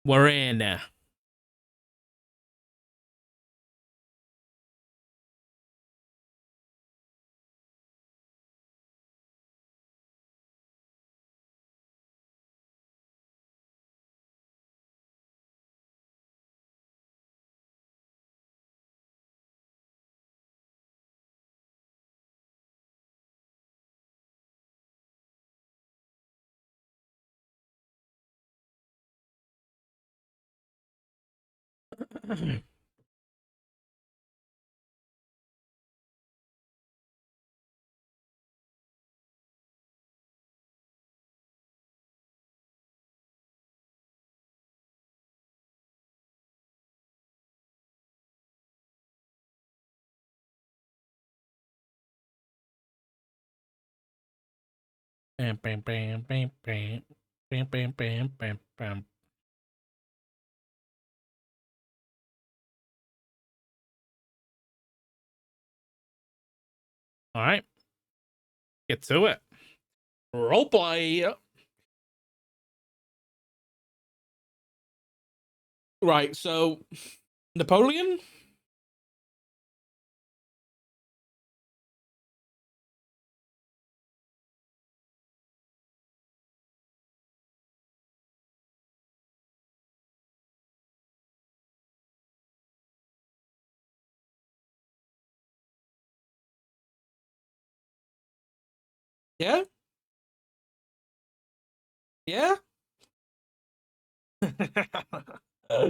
We're in. Bam, bam, bam, bam, bam, bam, bam, bam, bam, bam. All right, get to it. Roleplay. Right, so Napoleon? Yeah? Yeah? Uh,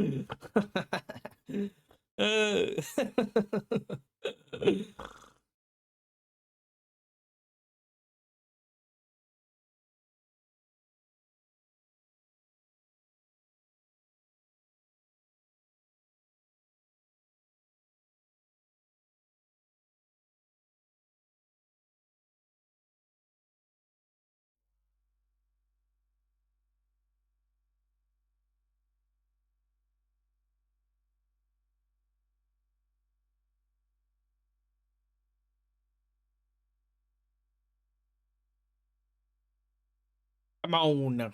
Come on.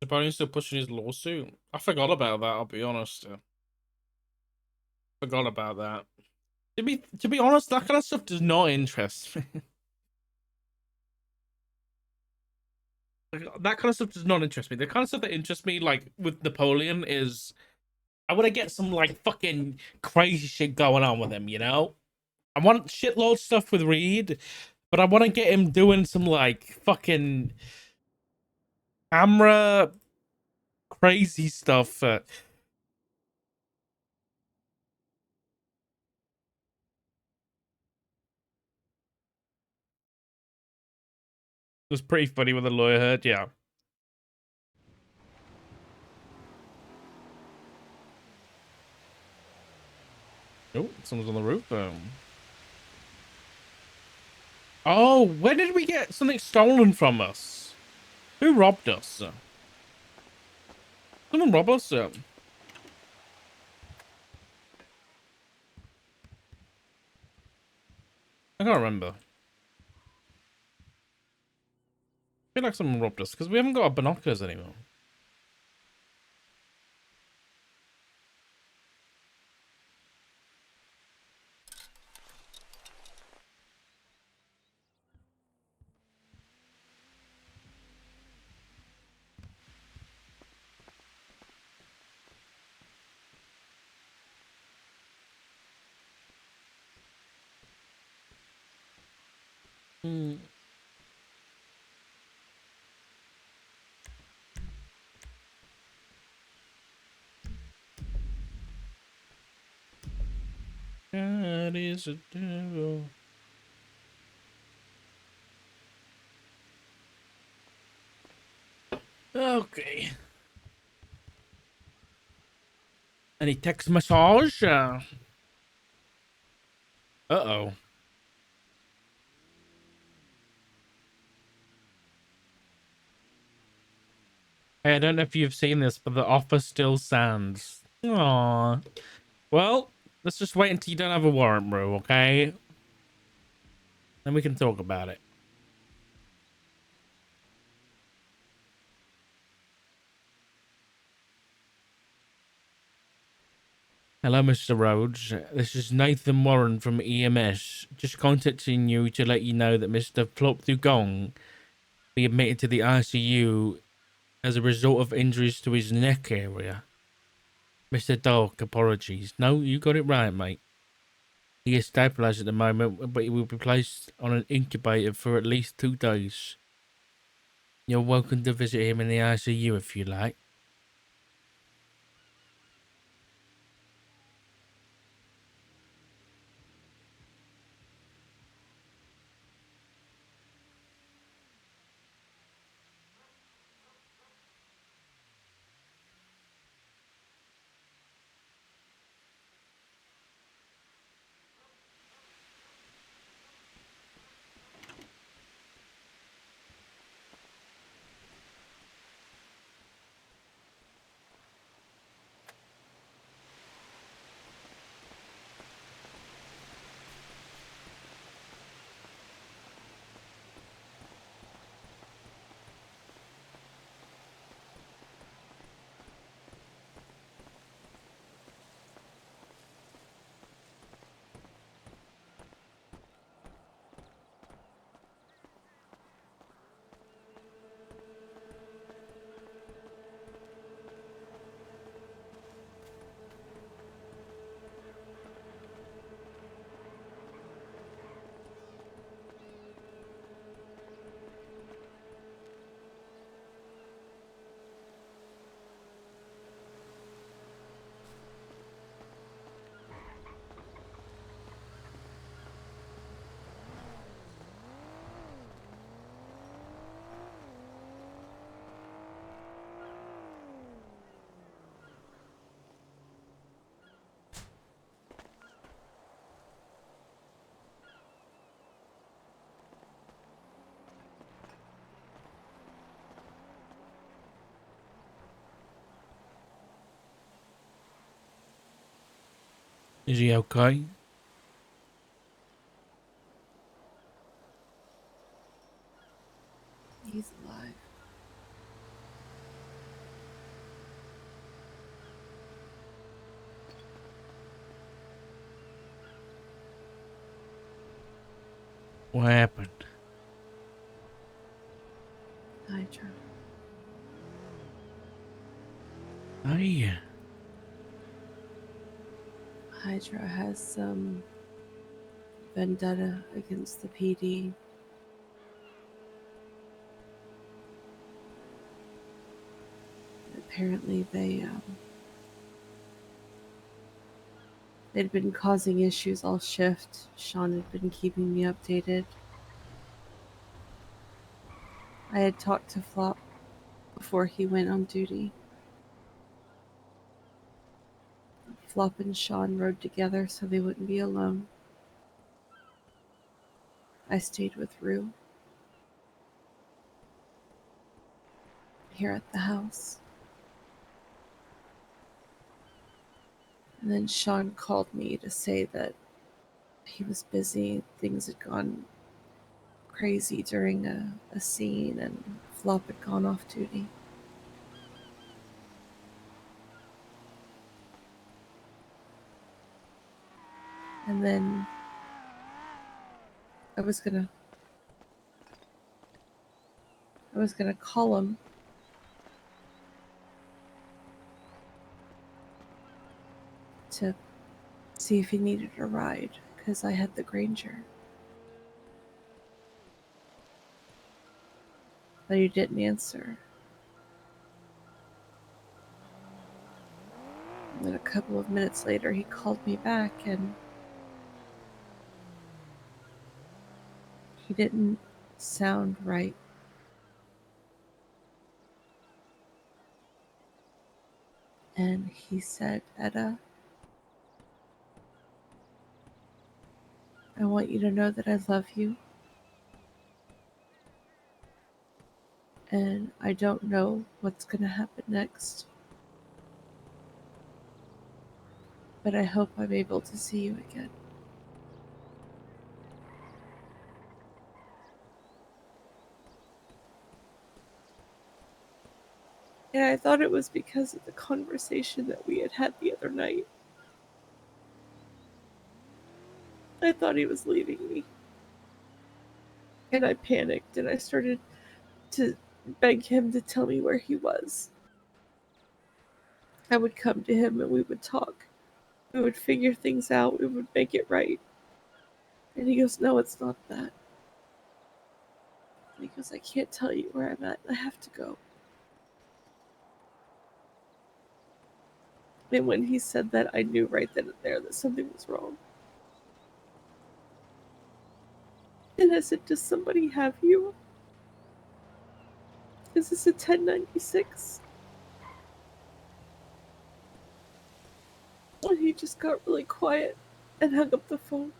Napoleon's still pushing his lawsuit. I forgot about that, I'll be honest. Forgot about that. To be honest, that kind of stuff does not interest me. That kind of stuff does not interest me. The kind of stuff that interests me, like with Napoleon, is I want to get some like fucking crazy shit going on with him. You know, I want shitload stuff with Reed, but I want to get him doing some like fucking camera crazy stuff. It was pretty funny when the lawyer heard. Yeah. Oh, someone's on the roof. Oh, when did we get something stolen from us? Who robbed us? Someone robbed us. I can't remember. I feel like someone robbed us because we haven't got our binoculars anymore. Hmm. God is a devil. Okay. Any text massage? Uh-oh. Hey, I don't know if you've seen this, but the offer still stands. Aww. Well, let's just wait until you don't have a warrant, bro, okay? Then we can talk about it. Hello, Mr. Rhodes. This is Nathan Warren from EMS. Just contacting you to let you know that Mr. Plop Dugong be admitted to the ICU as a result of injuries to his neck area. Mr. Dark, apologies. No, you got it right, mate. He is stabilized at the moment, but he will be placed on an incubator for at least 2 days. You're welcome to visit him in the ICU if you like. Is he okay? He's alive. What happened? Hydra. Hey, Hydra has some vendetta against the PD. Apparently, they'd been causing issues all shift. Sean had been keeping me updated. I had talked to Flop before he went on duty. Flop and Sean rode together so they wouldn't be alone. I stayed with Rue here at the house. And then Sean called me to say that he was busy. Things had gone crazy during a scene, and Flop had gone off duty. And then I was gonna I was gonna call him to see if he needed a ride because I had the Granger. But he didn't answer. And then a couple of minutes later he called me back and he didn't sound right. And he said, Etta, I want you to know that I love you. And I don't know what's going to happen next. But I hope I'm able to see you again. And I thought it was because of the conversation that we had had the other night. I thought he was leaving me. And I panicked and I started to beg him to tell me where he was. I would come to him and we would talk. We would figure things out. We would make it right. And he goes, "No, it's not that." And he goes, "I can't tell you where I'm at. I have to go." And when he said that, I knew right then and there that something was wrong. And I said, "Does somebody have you? Is this a 1096? And he just got really quiet and hung up the phone.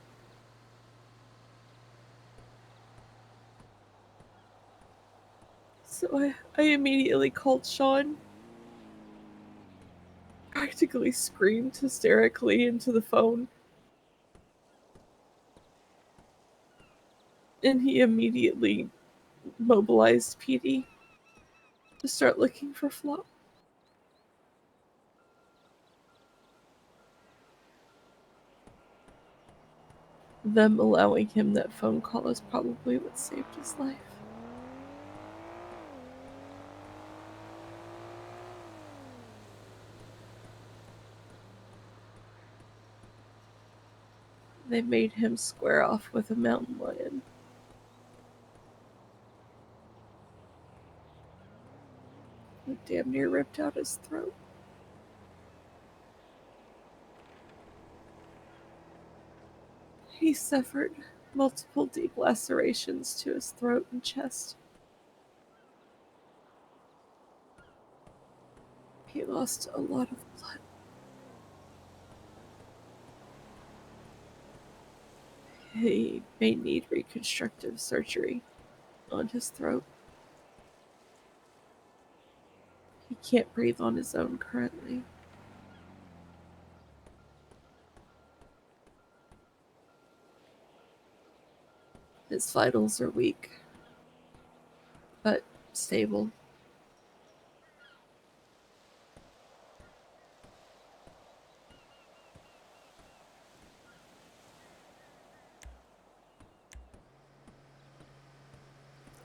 So I immediately called Sean, practically screamed hysterically into the phone, and he immediately mobilized PD to start looking for Flop. Them allowing him that phone call is probably what saved his life. They made him square off with a mountain lion. Who damn near ripped out his throat. He suffered multiple deep lacerations to his throat and chest. He lost a lot of blood. He may need reconstructive surgery on his throat. He can't breathe on his own currently. His vitals are weak, but stable.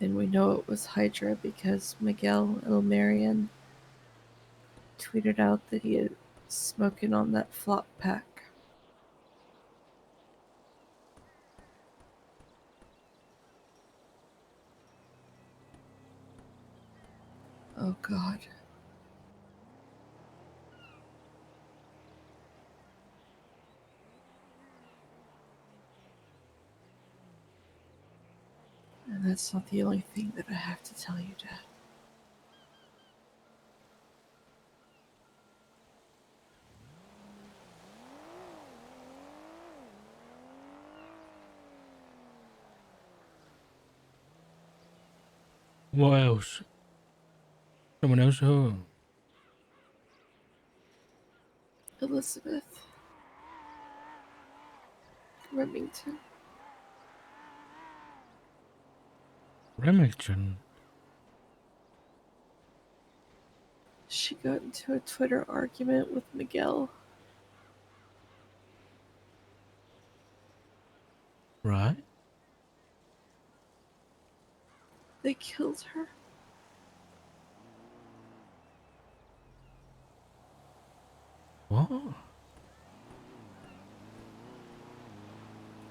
And we know it was Hydra because Miguel Ilmarian tweeted out that he had smoking on that flop pack. Oh God. And that's not the only thing that I have to tell you, Dad. What else? Someone else? Who? Elizabeth Remington. Remington. She got into a Twitter argument with Miguel. Right. They killed her. What?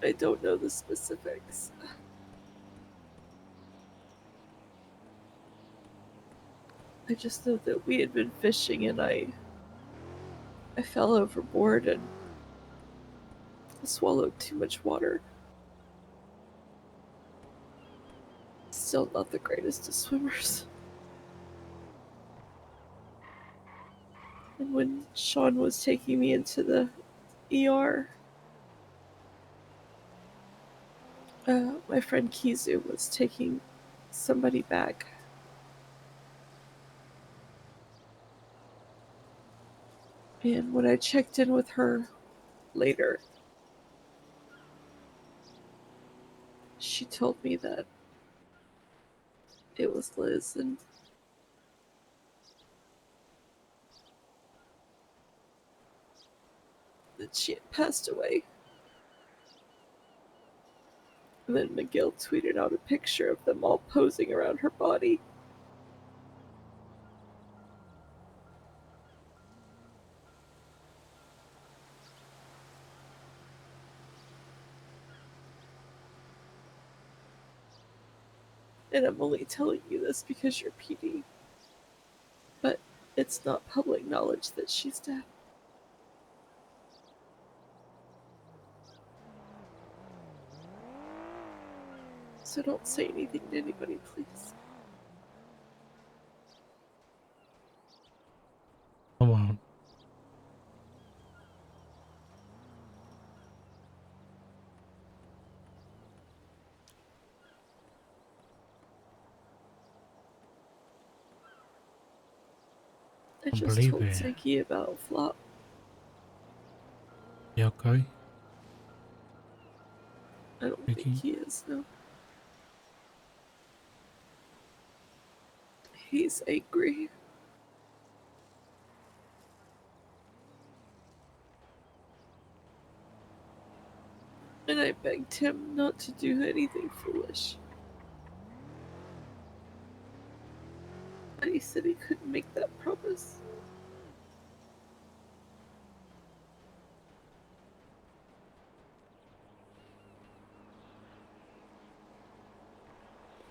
I don't know the specifics. I just know that we had been fishing and I fell overboard and swallowed too much water. Still not the greatest of swimmers. And when Sean was taking me into the ER, my friend Kizu was taking somebody back. And when I checked in with her later, she told me that it was Liz and that she had passed away. And then Miguel tweeted out a picture of them all posing around her body. And I'm only telling you this because you're PD. But it's not public knowledge that she's dead. So don't say anything to anybody, please. I won't. I Can't just believe told it. Ziggy about Flop. You okay? I don't think Vicky? he is, no. He's angry. And I begged him not to do anything foolish. But he said he couldn't make that promise.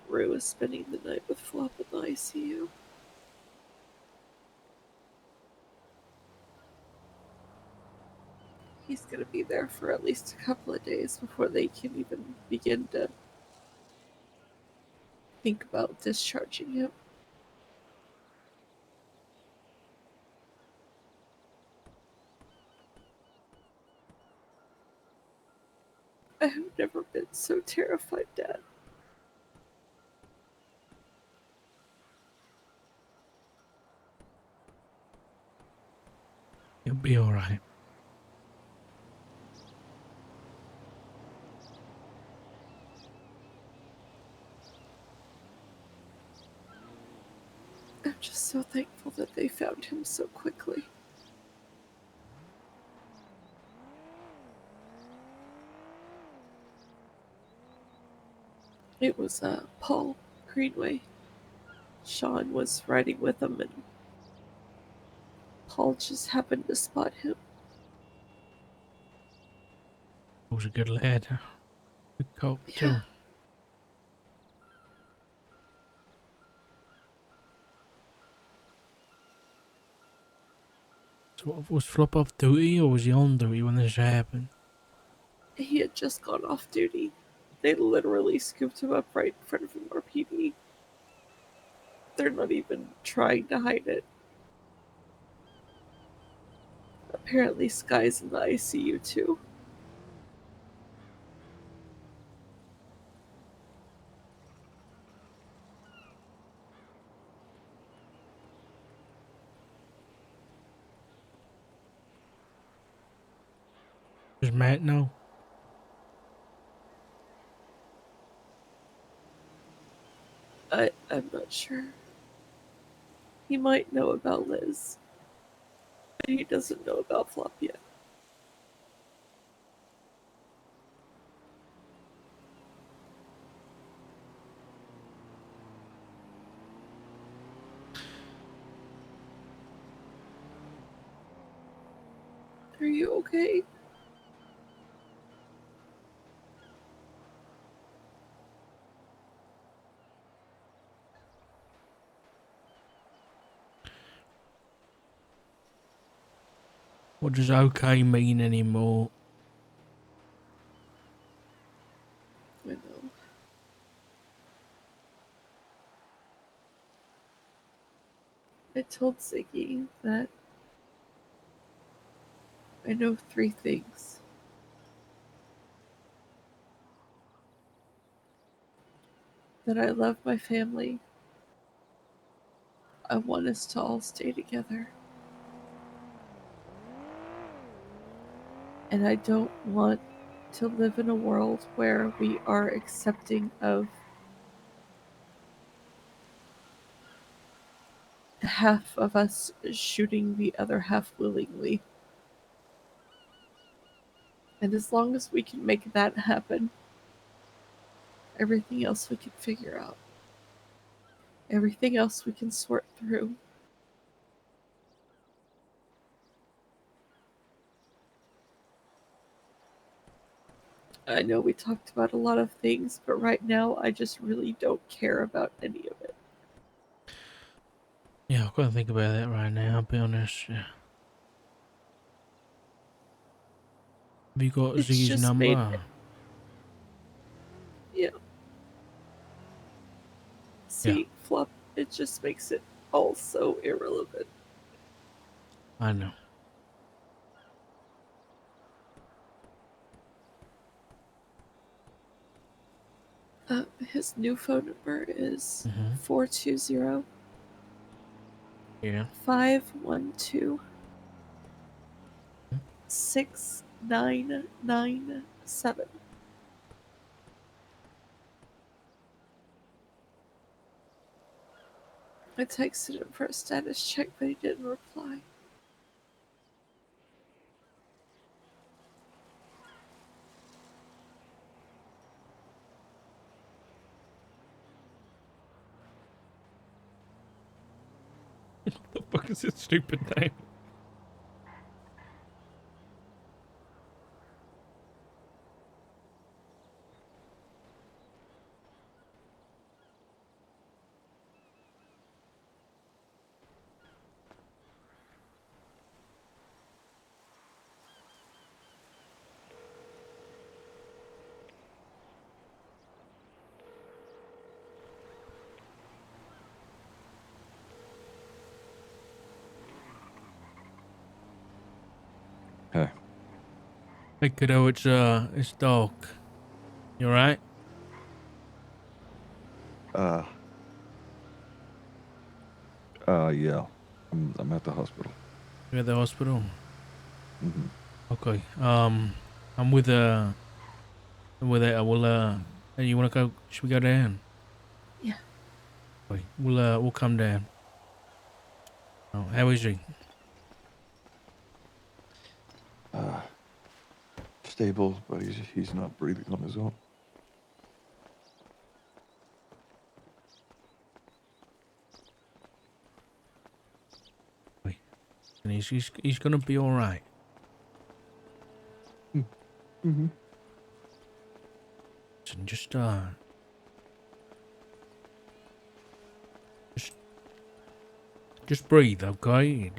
Rue is spending the night with Flop in the ICU. He's gonna be there for at least a couple of days before they can even begin to think about discharging him. I have never been so terrified, Dad. You'll be alright. I'm just so thankful that they found him so quickly. It was Paul Greenway. Sean was riding with him, and Paul just happened to spot him. He was a good lad. Good cop, Yeah. too. So, was Flop off duty or was he on duty when this happened? He had just gone off duty. They literally scooped him up right in front of an RPD. They're not even trying to hide it. Apparently, Sky's in the ICU too. Does Matt know? I'm not sure. He might know about Liz, but he doesn't know about Flop yet. Are you okay? What does okay mean anymore? I know. I told Ziggy that I know 3 things. That I love my family. I want us to all stay together. And I don't want to live in a world where we are accepting of half of us shooting the other half willingly. And as long as we can make that happen, Everything else we can figure out. Everything else we can sort through. I know we talked about a lot of things, but right now I just really don't care about any of it. Yeah, I've got to think about that right now, I'll be honest. Yeah. Have you got It's Ziggy's just made number? it. Yeah. Yeah, See, Flop, it just makes it all so irrelevant. I know. His new phone number is Mm-hmm. 420 Yeah. 512 6997. I texted him for a status check, but he didn't reply. The fuck is this stupid name? Hey. Hey kiddo, it's Doc. You alright? Yeah. I'm at the hospital. You're at the hospital? Mm-hmm. Okay. I'm with Etta. Hey, you wanna go? Should we go down? Yeah. Okay. We'll come down. Oh, how is he? Stable, but he's not breathing on his own. Okay. And he's gonna be alright. Mm-hmm. Listen, just breathe, okay?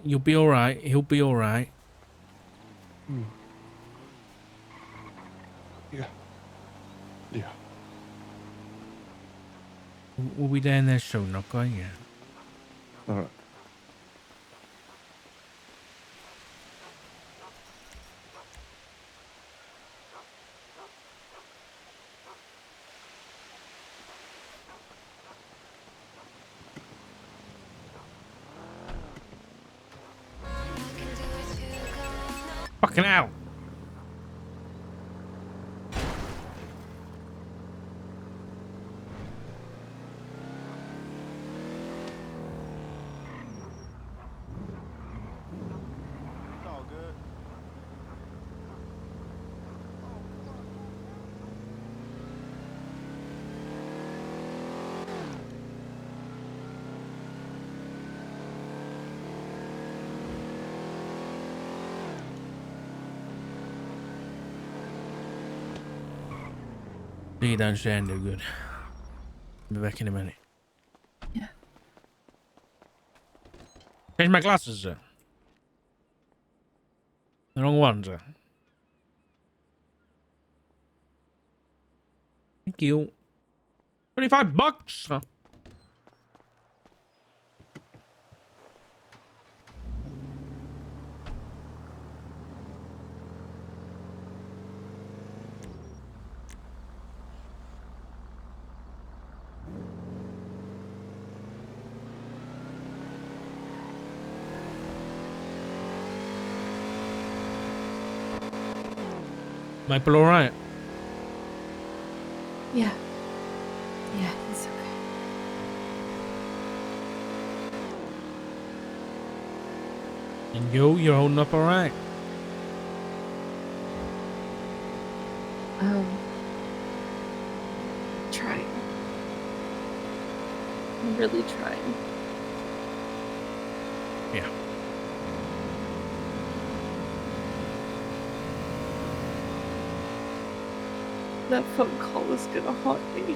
You'll be alright. He'll be alright. Mm. Yeah. Yeah. We'll be down there soon, okay? Yeah. All right. Fucking hell! It's all good. You don't sound too good. I'll be back in a minute. Yeah. Change my glasses, sir. The wrong ones, sir. Thank you. $25. Might be alright. Yeah. Yeah, he's okay. And you're holding up alright. Trying. I'm really trying. Yeah. That phone call was gonna haunt me.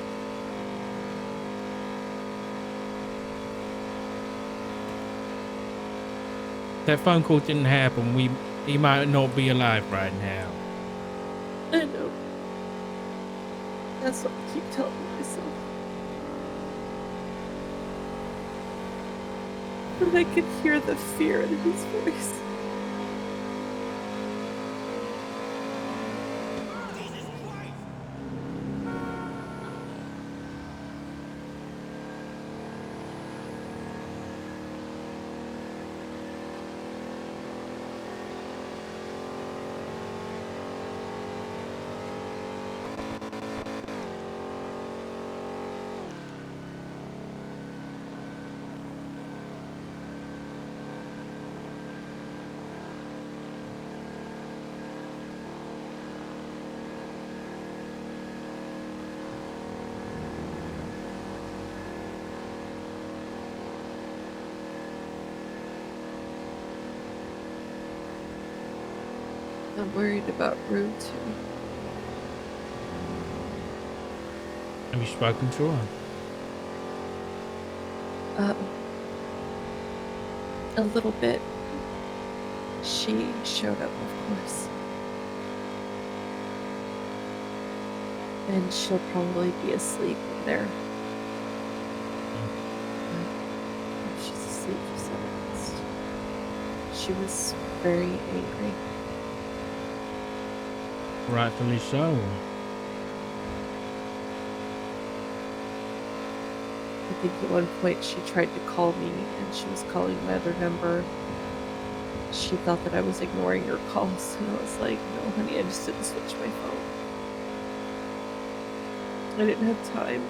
That phone call didn't happen. He might not be alive right now. I know. That's what I keep telling myself. But I could hear the fear in his voice. I'm worried about Rue too. Have you spoken to her? A little bit. She showed up, of course. And she'll probably be asleep in there. If she's asleep, just at least. She was very angry. Rightfully so. I think at one point she tried to call me and she was calling my other number. She thought that I was ignoring her calls, and I was like, no, honey, I just didn't switch my phone. I didn't have time.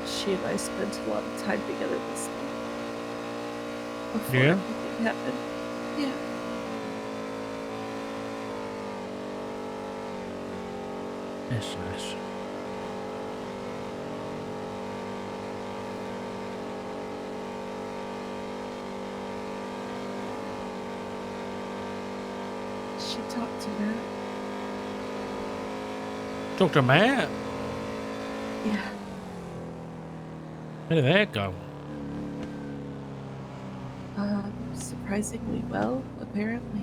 She and I spent a lot of time together this month. Before Yeah? everything happened. Yeah. That's nice. She talked to Matt. Talk to Matt. Yeah. How did that go? Surprisingly well, apparently.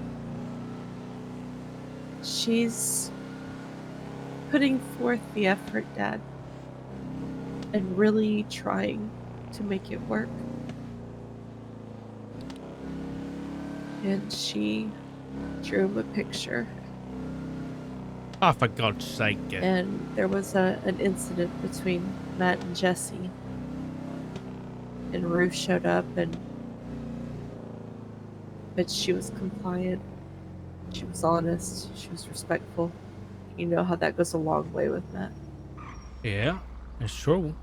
She's putting forth the effort, Dad, and really trying to make it work. And she drew him a picture, Oh, for God's sake. and there was an incident between Matt and Jesse. And Ruth showed up, but she was compliant. She was honest. She was respectful. You know how that goes a long way with Matt. Yeah, it's true.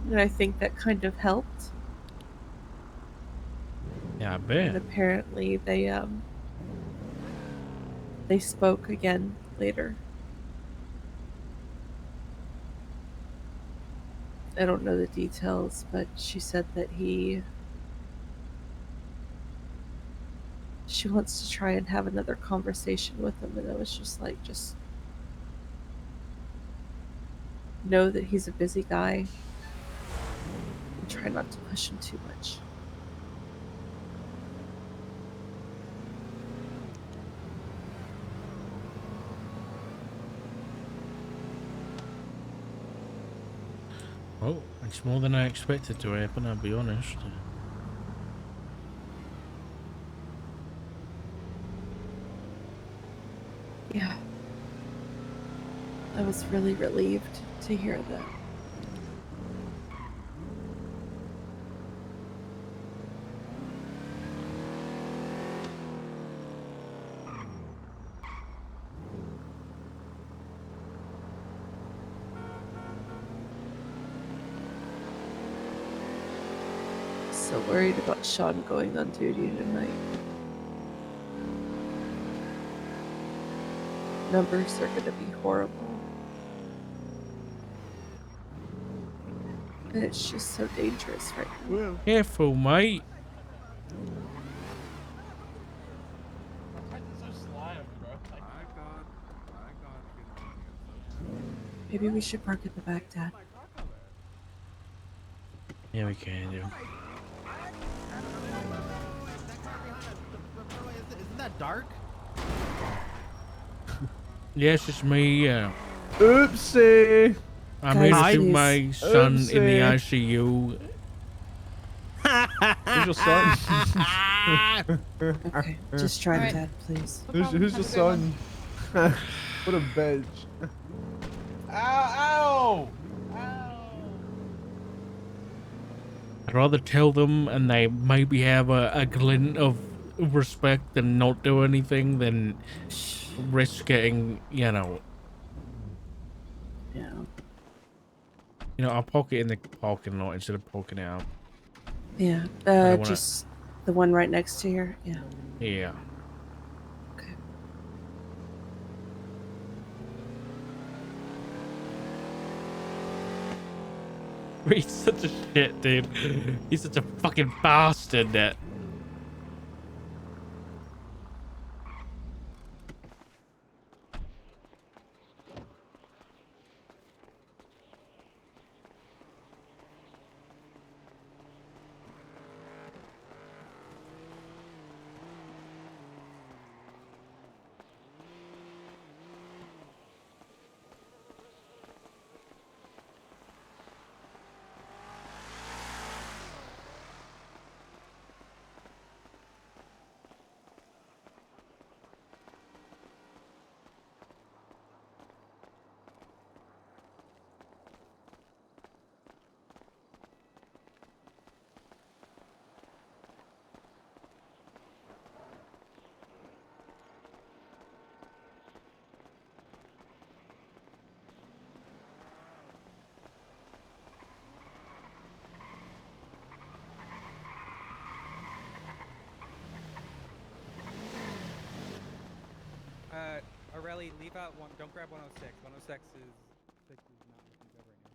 And I think that kind of helped. Yeah, I And bet. apparently they spoke again later. I don't know the details, but she said that she wants to try and have another conversation with him, and I was just like, just know that he's a busy guy and try not to push him too much. Oh, it's more than I expected to happen, I'll be honest. Yeah. I was really relieved to hear that. so worried about Sean going on duty tonight. Numbers are gonna be horrible. And it's just so dangerous right now. Well, Careful, mate. Maybe we should park at the back, Dad. Yeah, we can do. Isn't that dark? Yes, it's me. oopsie. I'm Guys, here to please. my son in the Oopsie. ICU. Who's your son? Okay, just drive, Alright. Dad, please. Who's your Have a good son? What a bitch. Ow! Ow! I'd rather tell them and they maybe have a glint of respect and not do anything than risk getting, Yeah. I'll park it in the parking lot instead of parking it out. Yeah. don't wanna- Just the one right next to here. Yeah. Yeah. Okay. He's such a shit, dude. He's such a fucking bastard. Aurelie, leave out one. Don't grab 106. 106 is not looking good right now.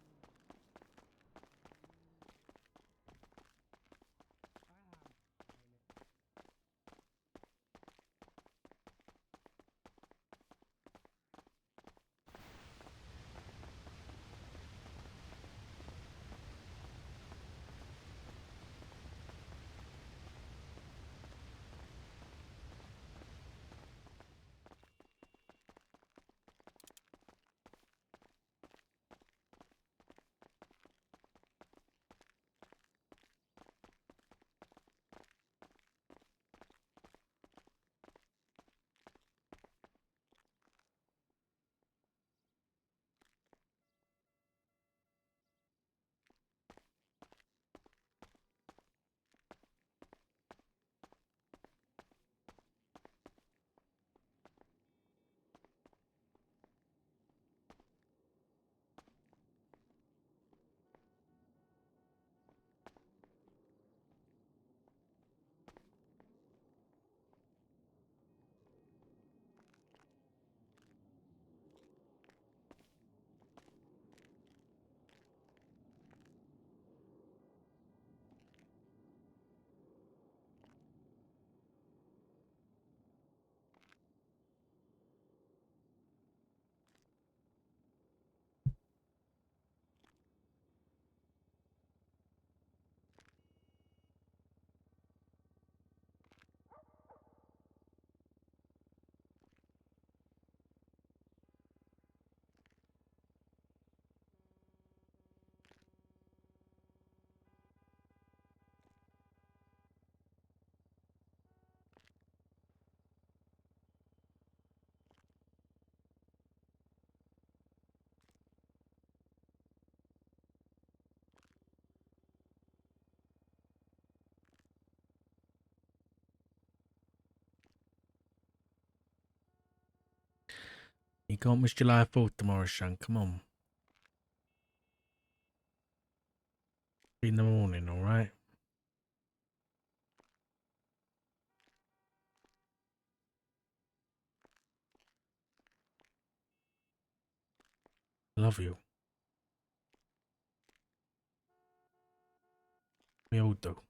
You can't miss July 4th tomorrow, son. Come on. In the morning, alright? love you. We all do.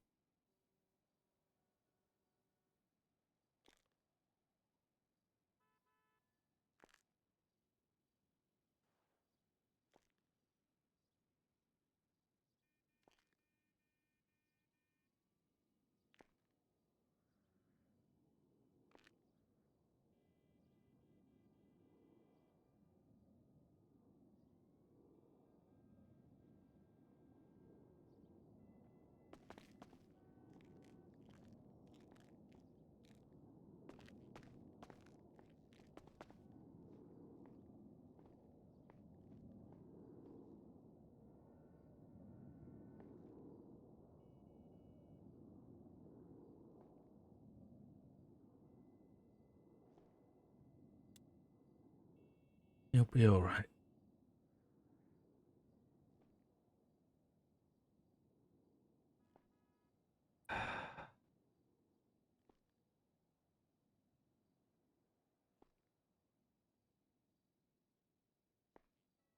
You'll be all right.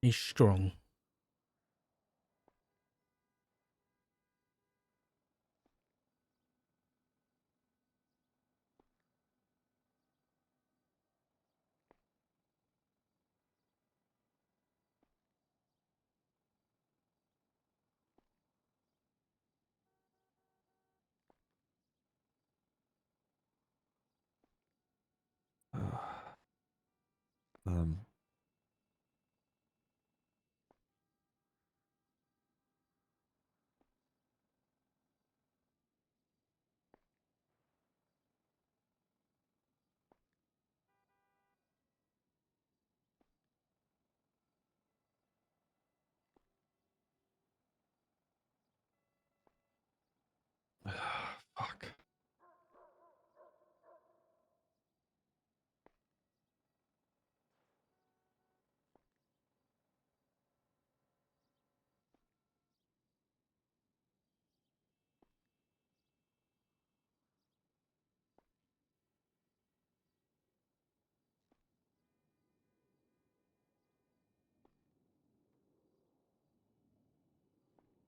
He's strong. Um, fuck.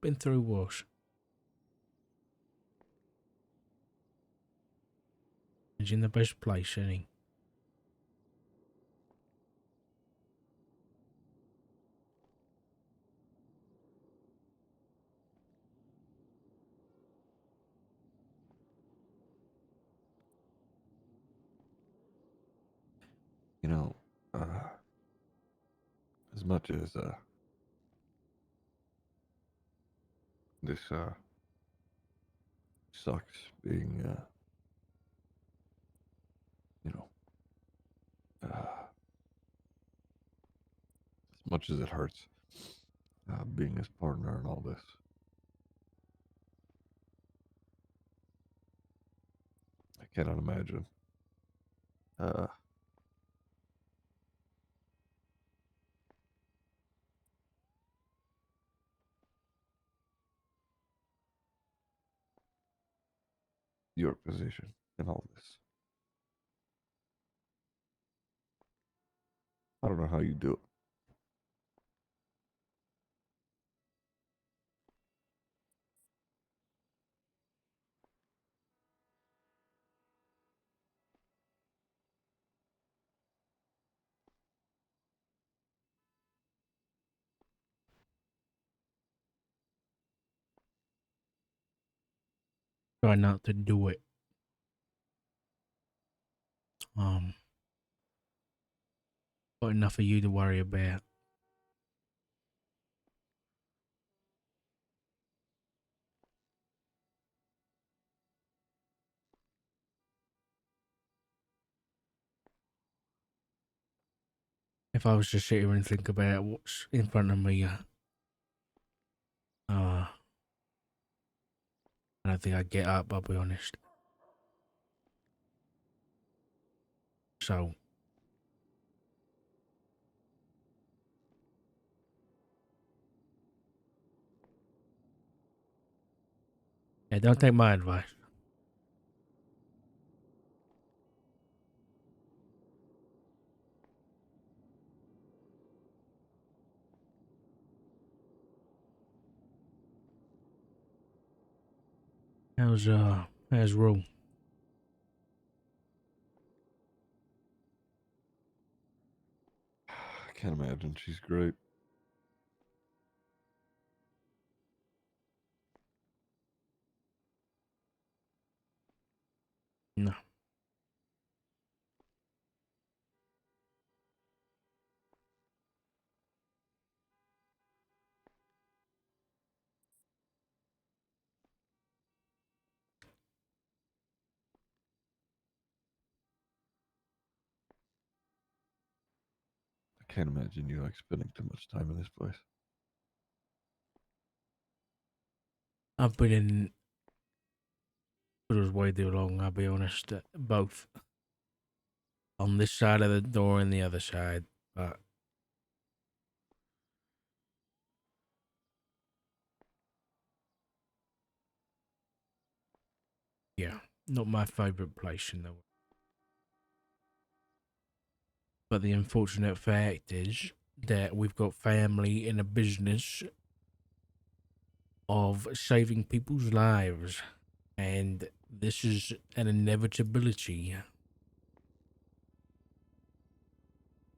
Been through worse. He's in the best place, isn't he? You know, as much as this sucks being you know, as much as it hurts being his partner and all this. I cannot imagine your position in all this. I don't know how you do it. Try not to do it. Got enough of you to worry about. If I was to sit here and think about what's in front of me, I don't think I'd get up, I'll be honest. So, yeah, don't take my advice. How's Rue? I can't imagine. She's great. No. I can't imagine you like spending too much time in this place. I've been in it was way too long, I'll be honest. Both. On this side of the door and the other side. But yeah, not my favourite place in the world. But the unfortunate fact is that we've got family in a business of saving people's lives. And this is an inevitability.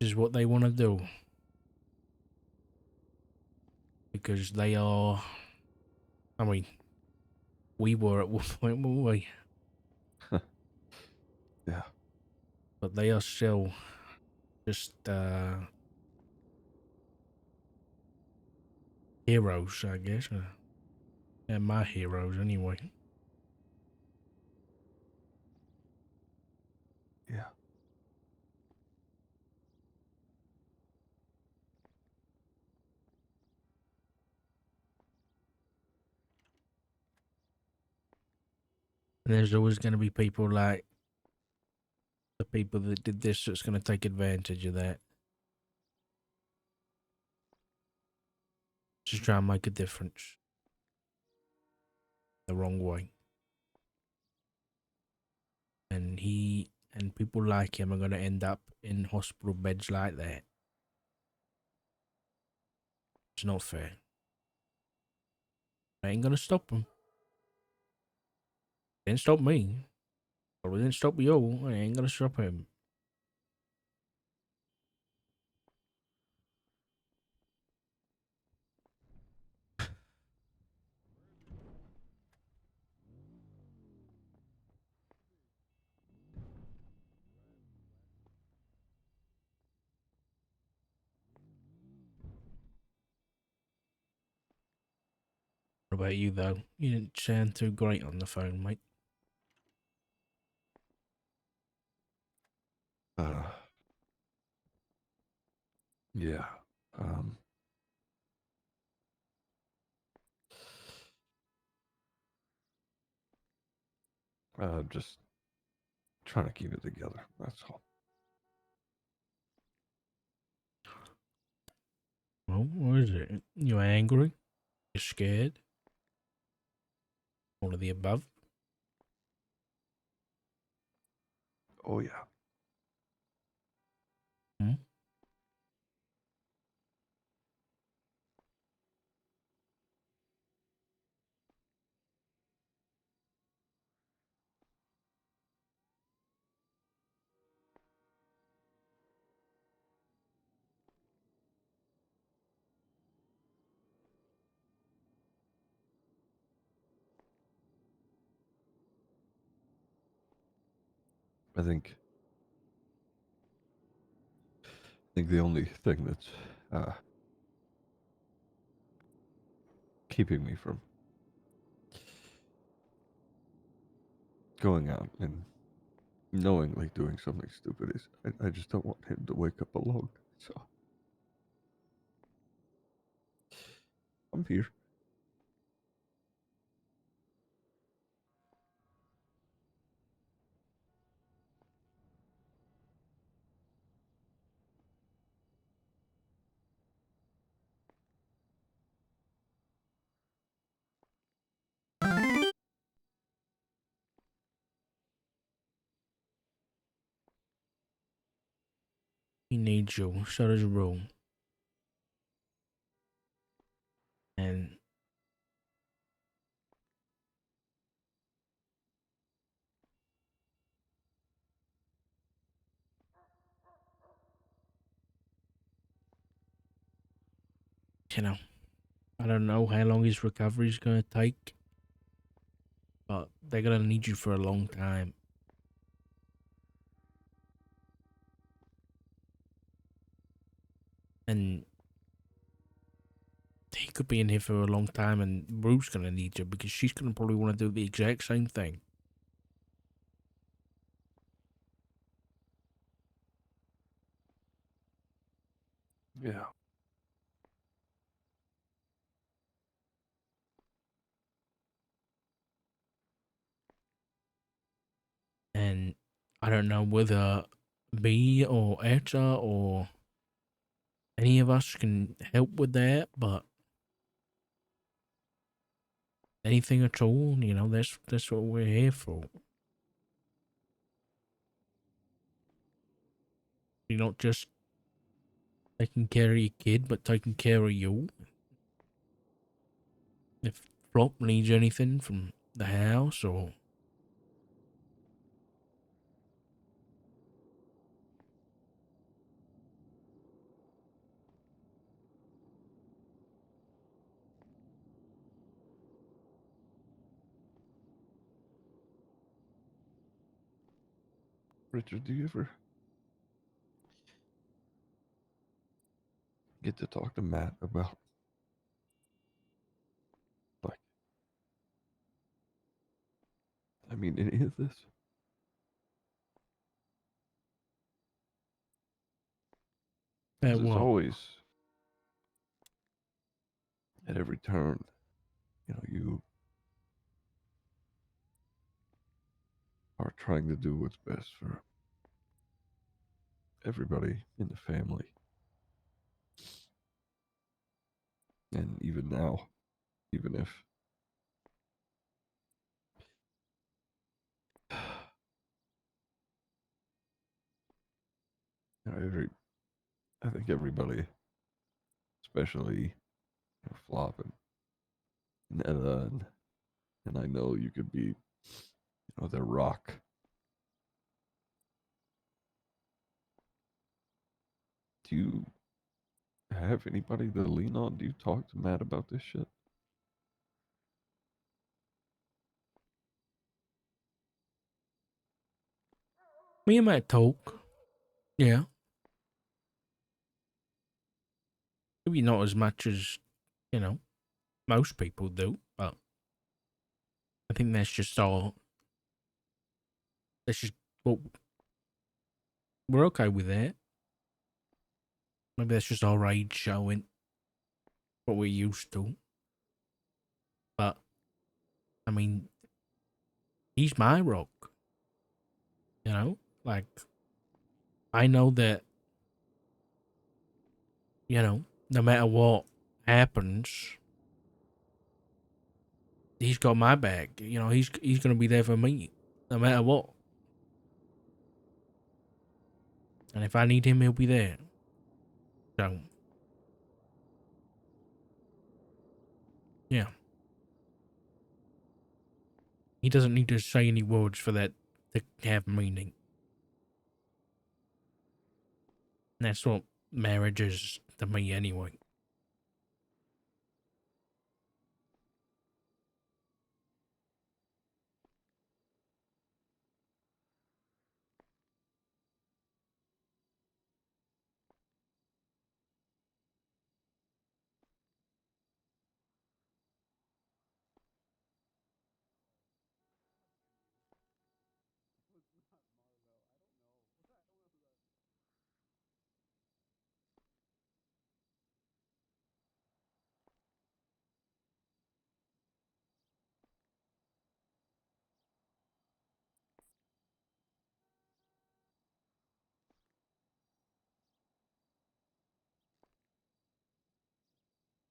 This is what they want to do. Because they are... I mean, we were at one point, weren't we? Yeah. But they are still just heroes, I guess. And my heroes, anyway. Yeah. And there's always going to be people like the people that did this that's going to take advantage of that. Just try and make a difference. The wrong way. And people like him are going to end up in hospital beds like that. It's not fair. I ain't going to stop him. Didn't stop me. Or didn't stop you. I ain't going to stop him. What about you, though? You didn't sound too great on the phone, mate. Uh, yeah. Um, just trying to keep it together. That's all. Well, what is it? You angry? You scared? All of the above? Oh, yeah. Hmm? I think the only thing that's keeping me from going out and knowingly doing something stupid is I just don't want him to wake up alone. So I'm here. He needs you. So does Rue. And you know, I don't know how long his recovery is going to take, but they're going to need you for a long time. And he could be in here for a long time, and Rue's going to need you because she's going to probably want to do the exact same thing. Yeah. And I don't know whether me or Etta or any of us can help with that, but anything at all, you know, that's what we're here for. You're not just taking care of your kid, but taking care of you. If Flop needs anything from the house or Richard, do you ever get to talk to Matt about, like, I mean, any of this? 'Cause it's what? always at every turn, you are trying to do what's best for everybody in the family. And even now, even if I think everybody, especially Flop and Etta, and I know you could be, their rock. Do you have anybody to lean on? Do you talk to Matt about this shit? Me and Matt talk. Yeah. Maybe not as much as, most people do, but I think that's just well, we're okay with that. Maybe that's just our age showing what we're used to. But, I mean, he's my rock. Like, I know that, no matter what happens, he's got my back. He's going to be there for me no matter what. And if I need him, he'll be there. So, yeah. He doesn't need to say any words for that to have meaning. And that's what marriage is to me anyway.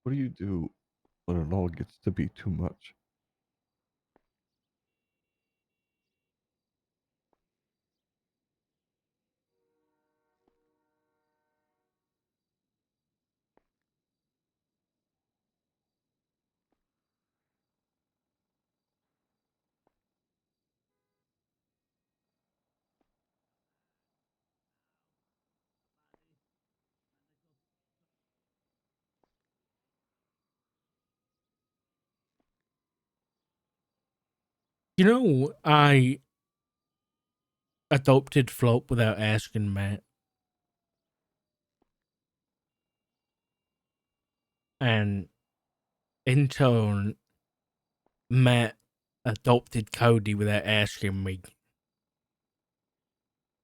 What do you do when it all gets to be too much? You know, I adopted Flop without asking Matt. And in turn, Matt adopted Cody without asking me.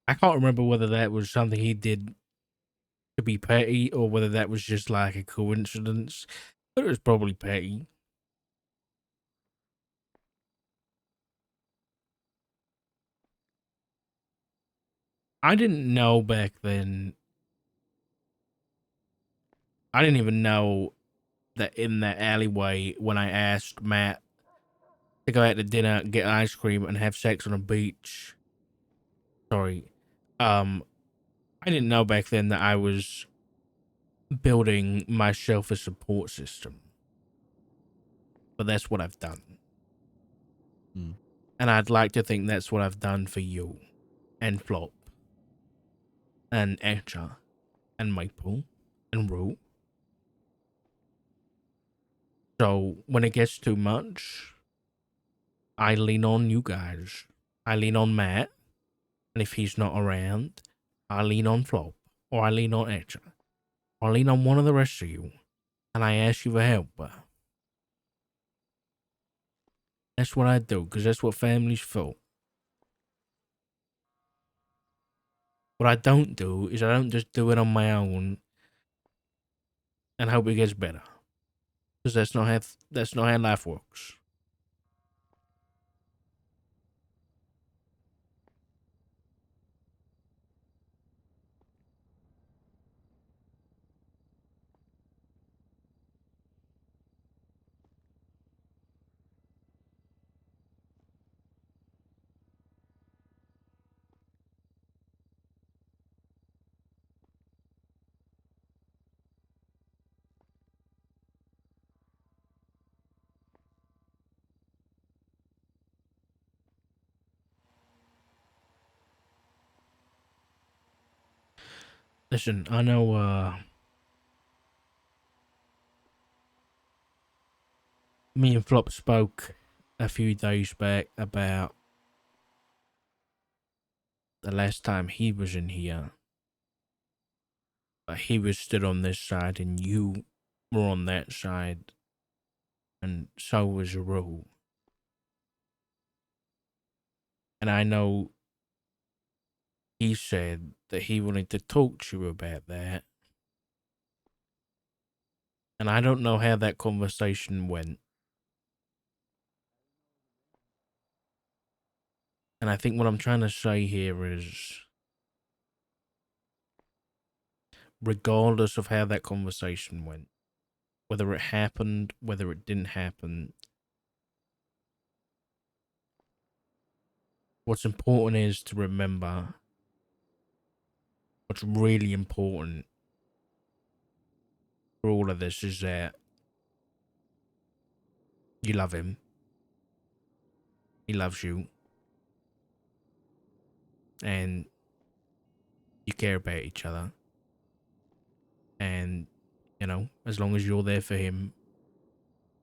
I can't remember whether that was something he did to be petty or whether that was just like a coincidence, but it was probably petty. I didn't know back then. I didn't even know that in that alleyway when I asked Matt to go out to dinner, get ice cream, and have sex on a beach. Sorry. I didn't know back then that I was building myself a support system. But that's what I've done. Hmm. And I'd like to think that's what I've done for you. And Flop. And Etta. And Maple. And Rue. So when it gets too much, I lean on you guys. I lean on Matt. And if he's not around, I lean on Flop. Or I lean on Etta. Or I lean on one of the rest of you. And I ask you for help. That's what I do, because that's what family's for. What I don't do is I don't just do it on my own and hope it gets better. Because that's not how life works. Listen, I know me and Flop spoke a few days back about the last time he was in here. But he was stood on this side and you were on that side. And so was Rue. And I know he said that he wanted to talk to you about that. And I don't know how that conversation went. And I think what I'm trying to say here is, regardless of how that conversation went, whether it happened, whether it didn't happen, what's important is to remember what's really important for all of this is that you love him. He loves you. And you care about each other. And, you know, as long as you're there for him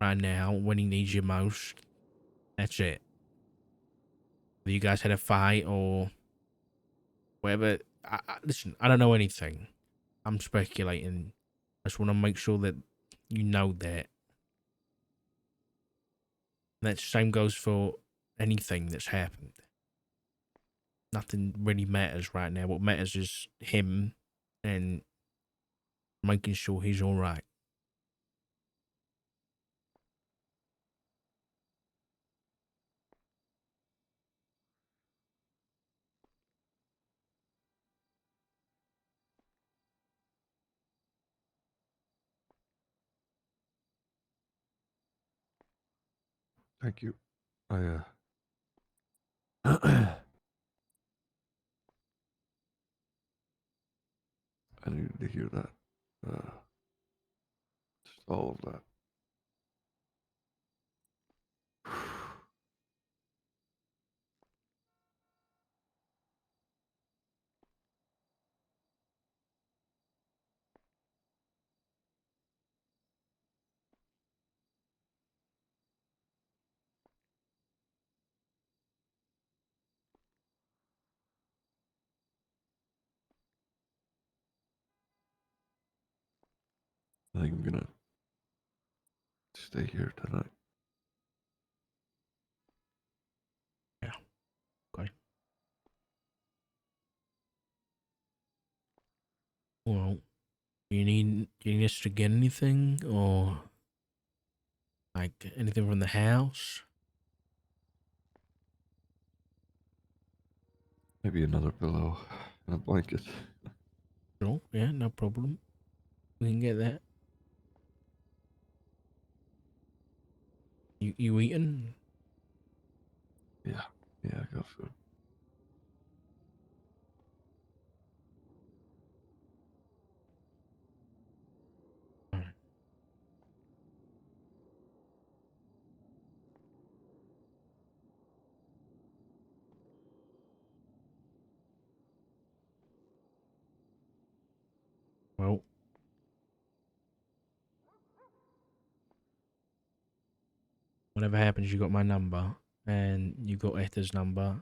right now, when he needs you most, that's it. Whether you guys had a fight or whatever, listen, I don't know anything. I'm speculating. I just want to make sure that you know that. And that same goes for anything that's happened. Nothing really matters right now. What matters is him and making sure he's all right. Thank you. I needed to hear that. Just all of that. think I'm gonna stay here tonight. Okay. Well, do you need us to get anything or like anything from the house? Maybe another pillow and a blanket. Sure, yeah, no problem. We can get that. You eating? Yeah, I got food. Alright. Well, whatever happens, you got my number and you got Etta's number.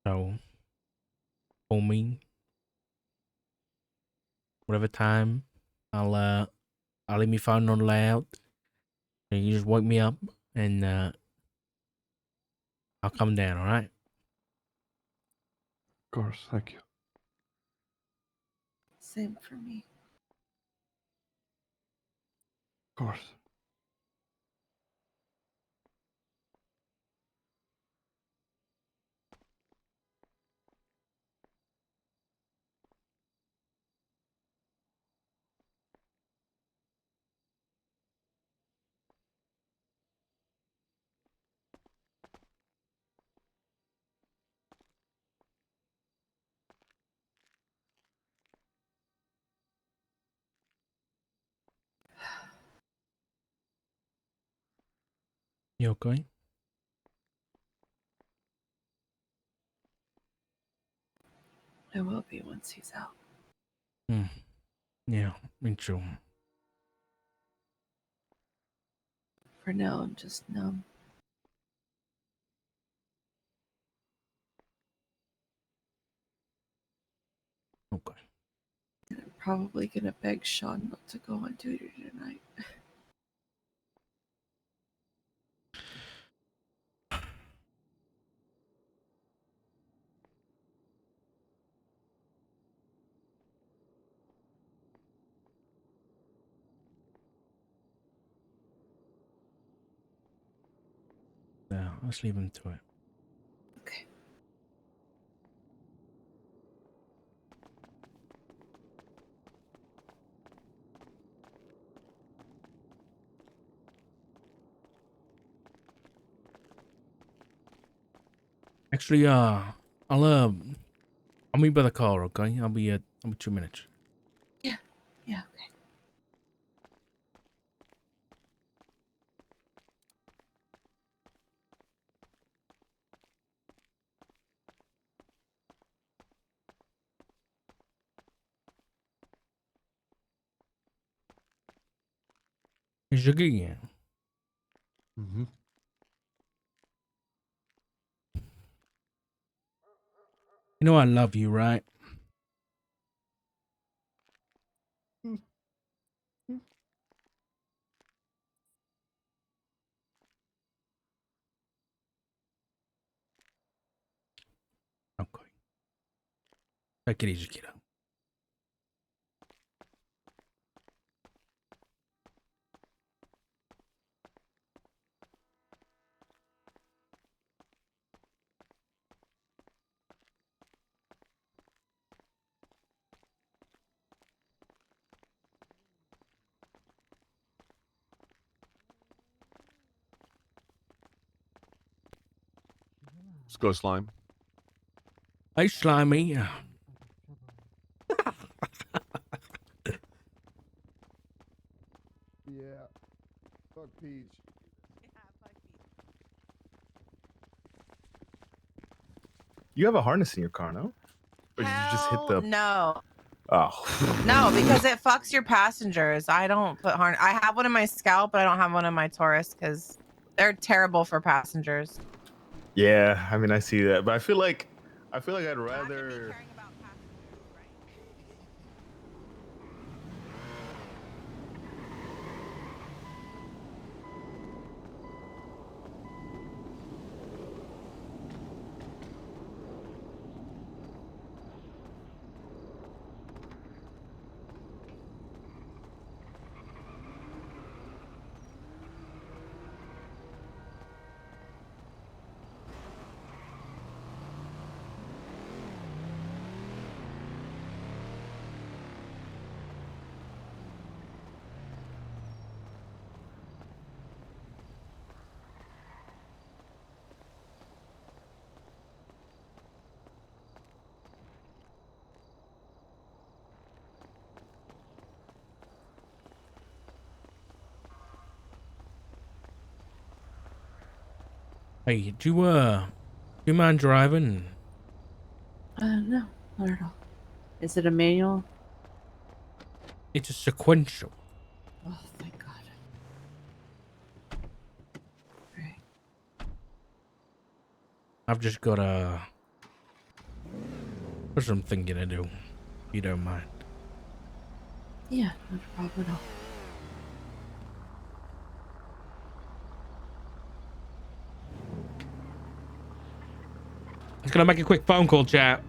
So call me whatever time. I'll leave my phone on loud. And you just wake me up and I'll come down, alright? Of course, thank you. Same for me. Of course. You okay? I will be once he's out. Yeah, me too. For now, I'm just numb. Okay. And I'm probably gonna beg Sean not to go on duty tonight. Yeah, let's leave him to it. Okay. Actually, I'll meet by the car, okay? I'll be 2 minutes. Yeah, okay. Ziggy. Mm-hmm. You know I love you, right? Okay. Take it easy, kiddo. Let's go, slime. Hey, Slimy. Yeah. Fuck Peach. You have a harness in your car, no? Or did you just hit the? No. Oh. No, because it fucks your passengers. I don't put harness. I have one in my Scout, but I don't have one in my Taurus because they're terrible for passengers. Yeah, I mean, I see that, but I feel like I'd rather. Hey, do you mind driving? No, not at all. Is it a manual? It's a sequential. Oh, thank God. Right. I've just got some thinking to do, if you don't mind. Yeah, not a problem at all. I was gonna make a quick phone call, chat.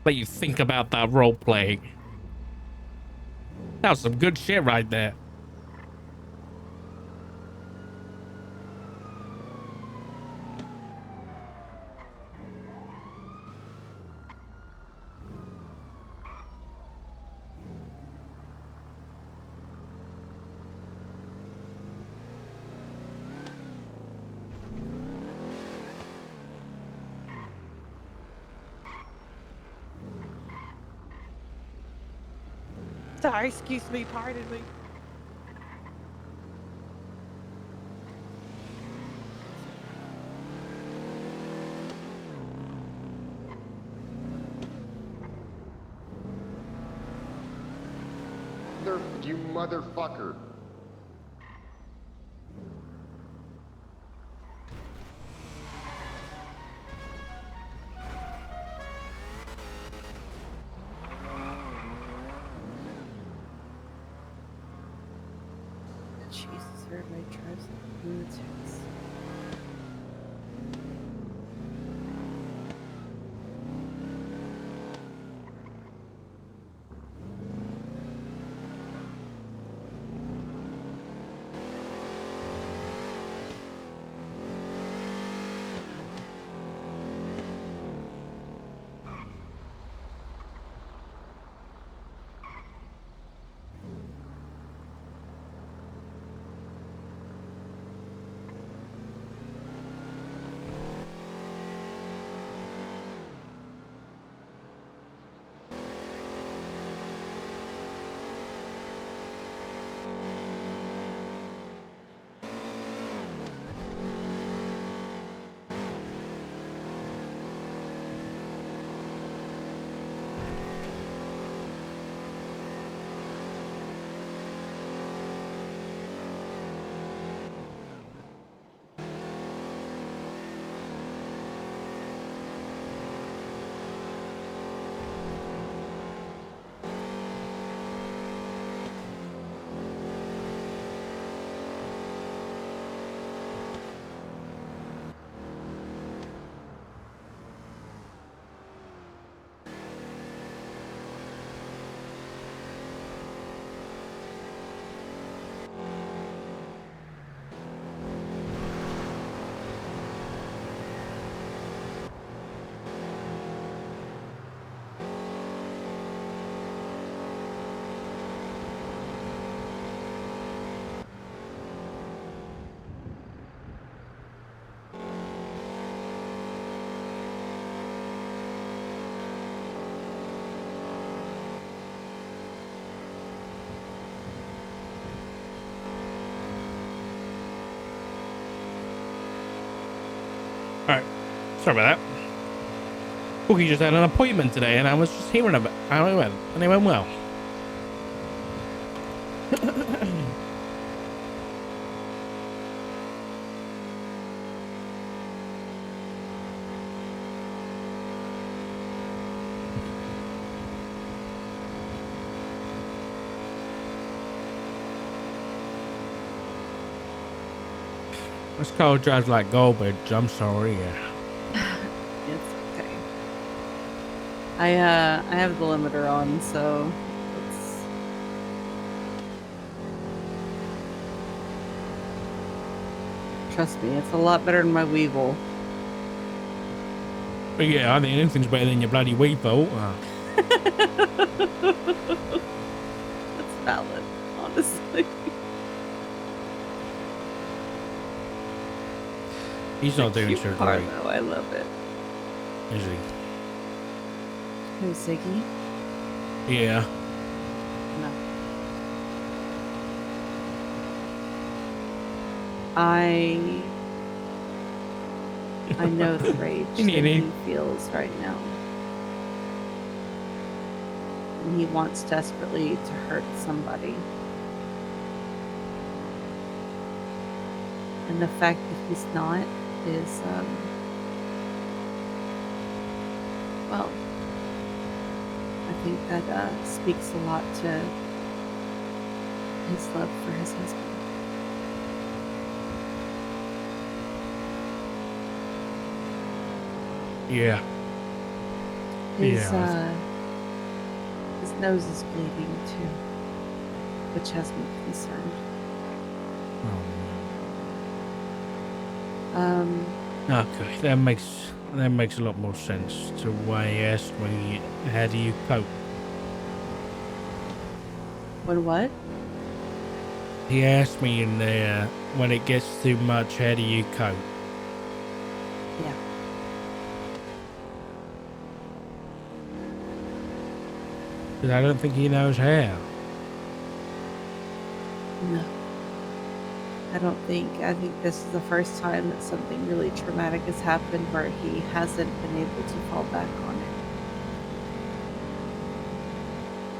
Let you think about that role play. That was some good shit right there. Sorry, excuse me, pardon me. You motherfucker. Jesus, everybody drives like lunatics. All right, sorry about that. Cookie just had an appointment today, and I was just hearing about how it went, and it went well. This car drives like garbage. I'm sorry. It's okay. I have the limiter on, so it's trust me, it's a lot better than my Weevil. But yeah, I think anything's better than your bloody Weevil. That's valid, honestly. He's not It's a doing cute so car, great, though. I love it. is Hey, Ziggy. he? Yeah. No. I I know the rage that he feels right now. And he wants desperately to hurt somebody. And the fact that he's not is, well, I think that speaks a lot to his love for his husband. Yeah. His nose is bleeding too, which has me concerned. Okay, that makes a lot more sense to why he asked me, how do you cope? When what? He asked me in there, when it gets too much, how do you cope? Yeah. Because I don't think he knows how. No. I think this is the first time that something really traumatic has happened where he hasn't been able to fall back on it.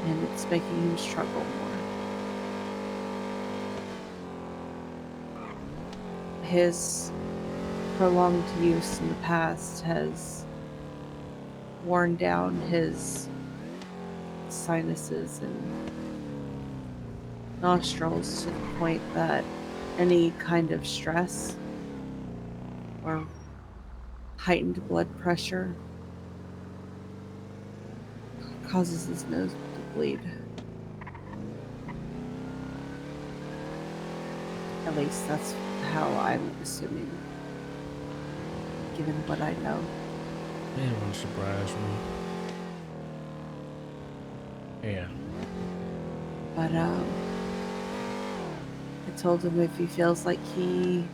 And it's making him struggle more. His prolonged use in the past has worn down his sinuses and nostrils to the point that any kind of stress or heightened blood pressure causes his nose to bleed. At least that's how I'm assuming, given what I know. It won't surprise me. Yeah. But I told him if he feels like he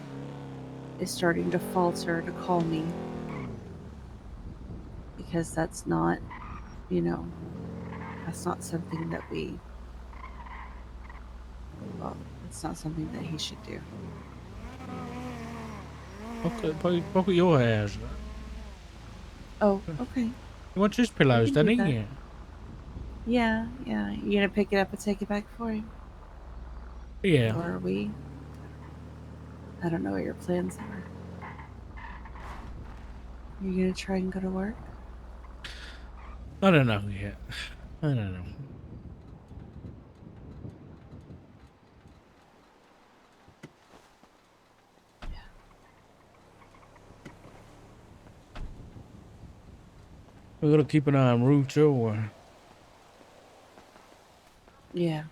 is starting to falter to call me, because that's not, that's not something that it's not something that he should do. Poke your hairs. Oh, okay. He wants his pillows, can do doesn't he? that. Yeah. You gonna pick it up and take it back for him? Yeah. Or are we? I don't know what your plans are. You're gonna try and go to work? I don't know yet. I don't know. We gotta keep an eye on Rue too, or... Yeah.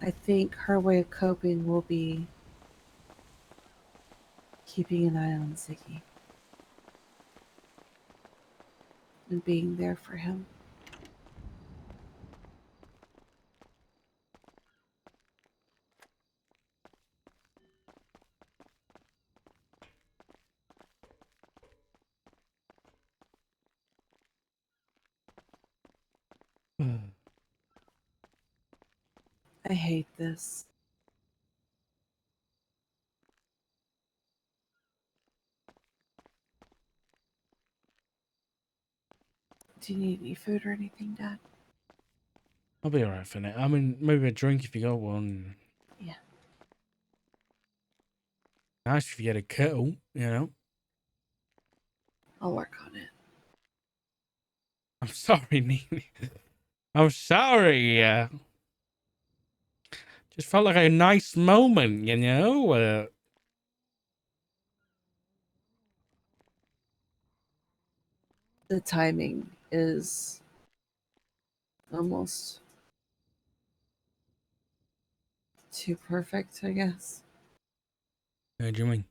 I think her way of coping will be keeping an eye on Ziggy and being there for him. I hate this. Do you need any food or anything, Dad? I'll be alright for now. I mean, maybe a drink if you got one. Yeah. Nice if you had a kettle, you know? I'll work on it. I'm sorry, Nene. I'm sorry. Just felt like a nice moment, you know? The timing is almost too perfect, I guess. What do you mean?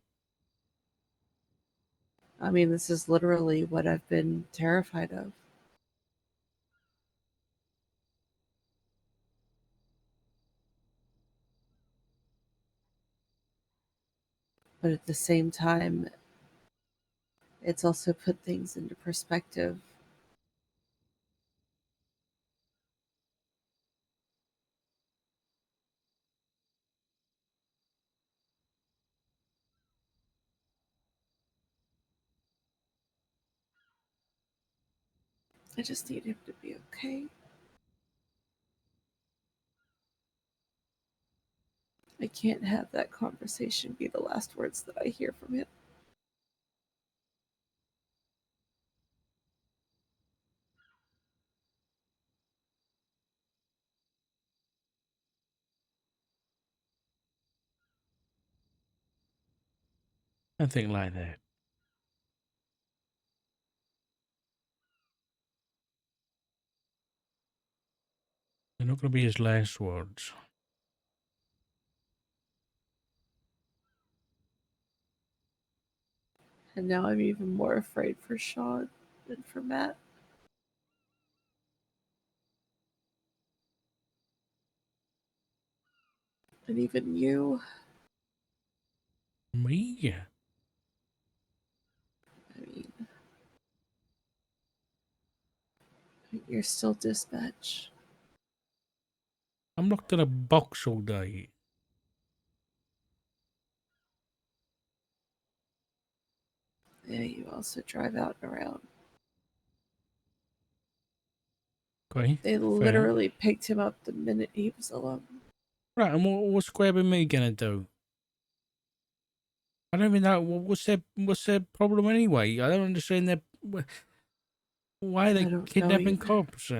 I mean, this is literally what I've been terrified of. But at the same time, it's also put things into perspective. I just need him to be okay. I can't have that conversation be the last words that I hear from him. Nothing like that. They're not going to be his last words. And now I'm even more afraid for Sean than for Matt. And even you. Me? I mean, you're still dispatch. I'm not going to box all day. Yeah, you also drive out and around. Okay. They fair. literally picked him up the minute he was alone. Right, and what's grabbing me gonna do? I don't even know what's their problem anyway. I don't understand why are I they don't know kidnapping either. cops.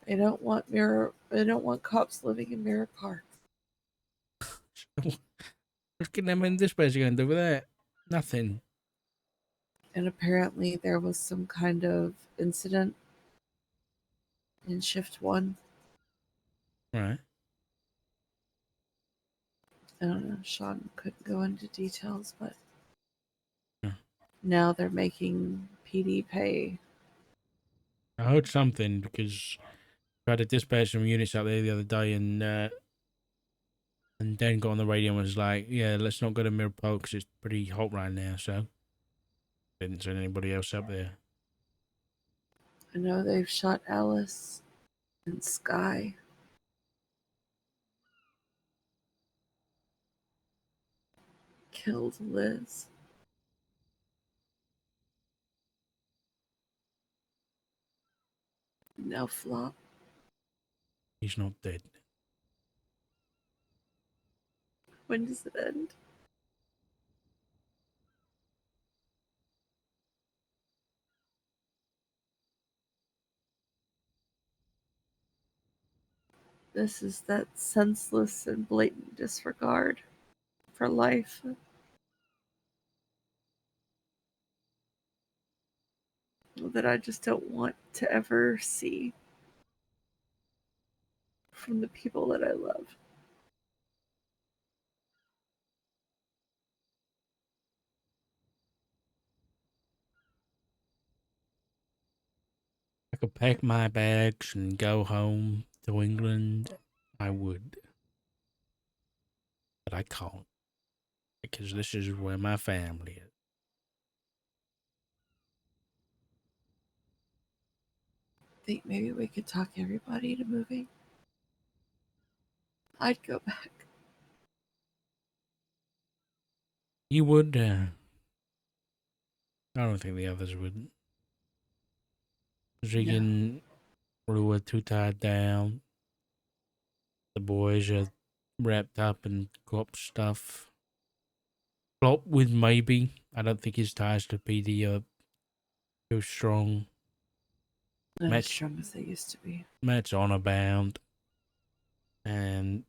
They don't want cops living in mirror parks. What's kidnapping dispatch gonna do with that? Nothing. And apparently there was some kind of incident in shift 1. Right. I don't know, Sean couldn't go into details, but Yeah. now they're making PD pay. I heard something because I had to dispatch some units out there the other day, and Dan got on the radio and was like, "Yeah, let's not go to Mirror Park because it's pretty hot right now." So didn't send anybody else up there. I know they've shot Alice and Sky. Killed Liz. Now Flop. He's not dead. When does it end? This is that senseless and blatant disregard for life that I just don't want to ever see from the people that I love. I could pack my bags and go home to England. I would. But I can't. Because this is where my family is. Think maybe we could talk everybody into moving? I'd go back. You would? I don't think the others would. Ziggy and Rue are too tied down. The boys are wrapped up in cop stuff. Flop with maybe. I don't think his ties to PD are too strong. Not as Matt's, strong as they used to be. Matt's honor bound. And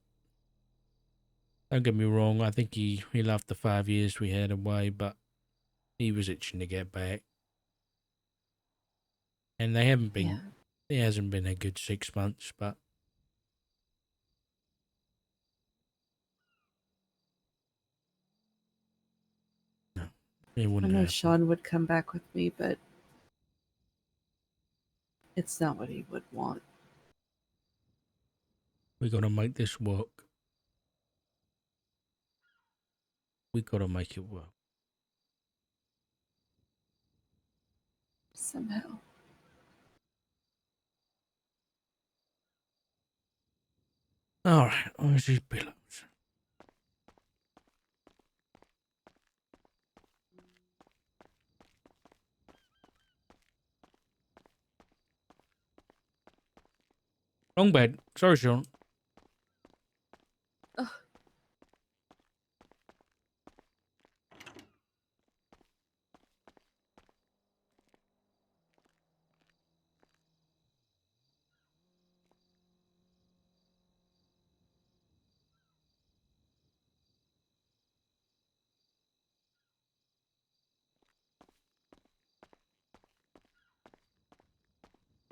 don't get me wrong, I think he loved the 5 years we had away, but he was itching to get back. And they haven't been, it hasn't been a good 6 months, but no, it I wouldn't know happen. Sean would come back with me, but it's not what he would want. We gotta make this work. We gotta make it work. Somehow. Alright, where's these pillows? Wrong bed. Sorry, Sean.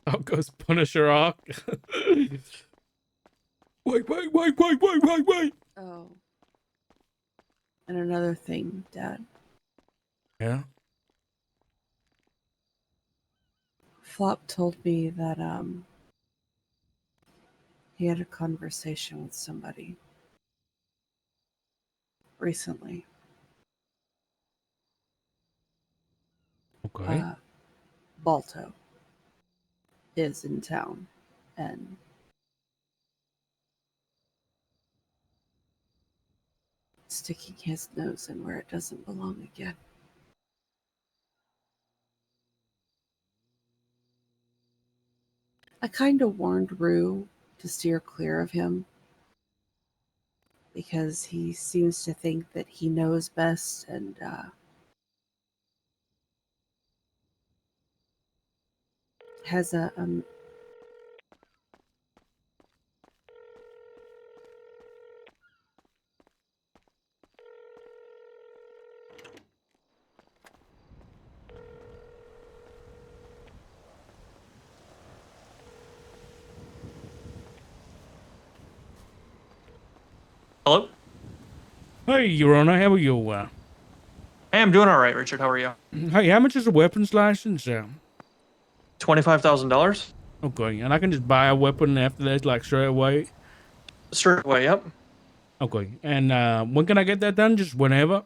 Out goes Punisher arc. Wait. Oh. And another thing, Dad. Yeah. Flop told me that he had a conversation with somebody recently. Okay. Balto is in town and sticking his nose in where it doesn't belong again. I kind of warned Rue to steer clear of him because he seems to think that he knows best and has a Hello? Hey, Your Honor, how are you? Hey, I'm doing all right, Richard. How are you? Hey, how much is a weapons license? $25,000? Okay, and I can just buy a weapon after that, like straight away. Straight away, yep. Okay, and when can I get that done? Just whenever.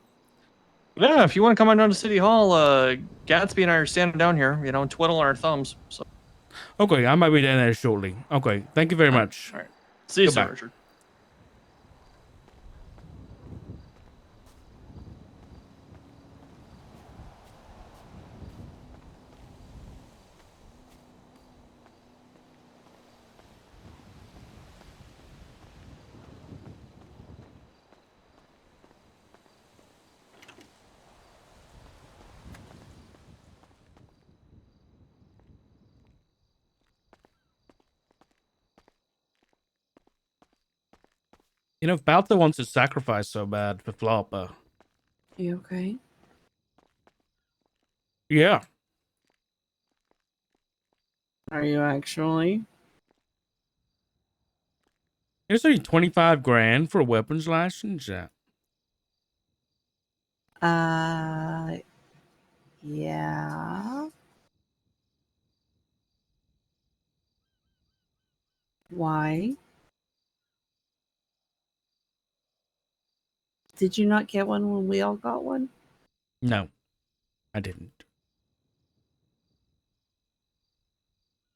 Yeah, if you want to come on down to City Hall, Gatsby and I are standing down here, twiddling our thumbs. So, Okay, I might be down there shortly. Okay, thank you very much. all right. See you Goodbye. soon, Richard. You know, if Balta wants to sacrifice so bad for Flopper. You okay? Yeah. Are you actually? It's only 25 grand for a weapons license. Uh yeah. Why? Did you not get one when we all got one? No, I didn't.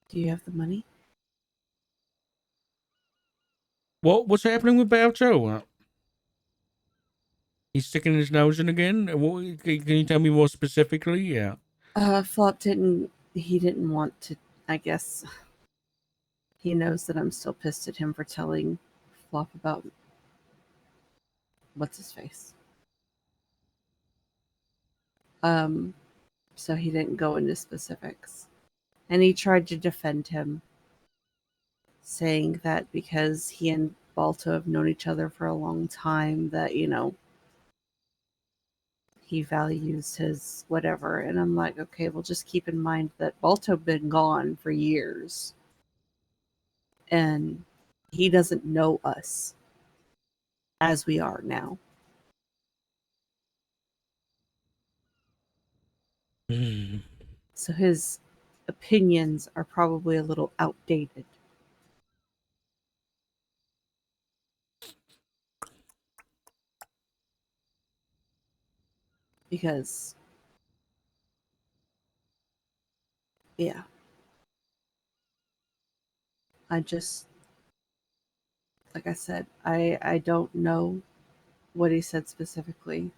Do you have the money? What's happening with Balto? He's sticking his nose in again? Can you tell me more specifically? Yeah. Flop he didn't want to, I guess. He knows that I'm still pissed at him for telling Flop about what's his face. So he didn't go into specifics. And he tried to defend him, saying that because he and Balto have known each other for a long time, that, he values his whatever. And I'm like, okay, well, just keep in mind that Balto been gone for years. And he doesn't know us as we are now. So his opinions are probably a little outdated. Because, yeah, I just, like I said, I don't know what he said specifically,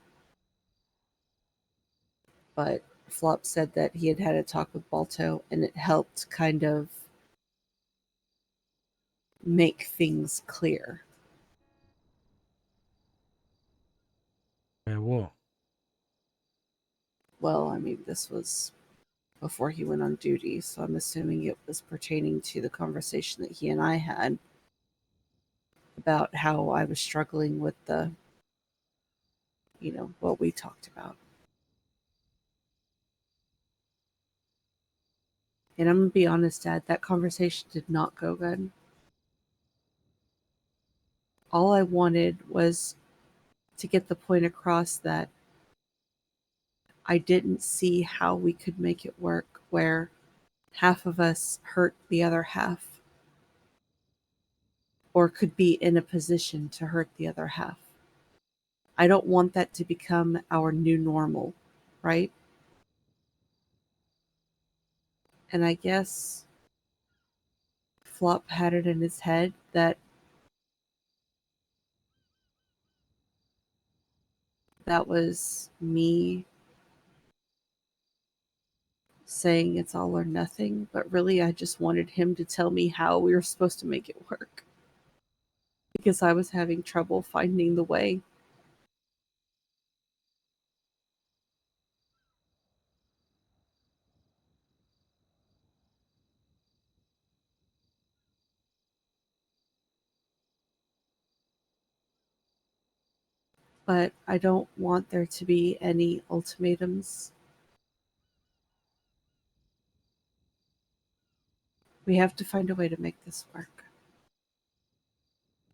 but Flop said that he had had a talk with Balto and it helped kind of make things clear. What? Well, I mean, this was before he went on duty, so I'm assuming it was pertaining to the conversation that he and I had about how I was struggling with the, what we talked about. And I'm going to be honest, Dad, that conversation did not go good. All I wanted was to get the point across that I didn't see how we could make it work where half of us hurt the other half or could be in a position to hurt the other half. I don't want that to become our new normal, right? And I guess Flop had it in his head that was me saying it's all or nothing, but really I just wanted him to tell me how we were supposed to make it work because I was having trouble finding the way. But I don't want there to be any ultimatums. We have to find a way to make this work.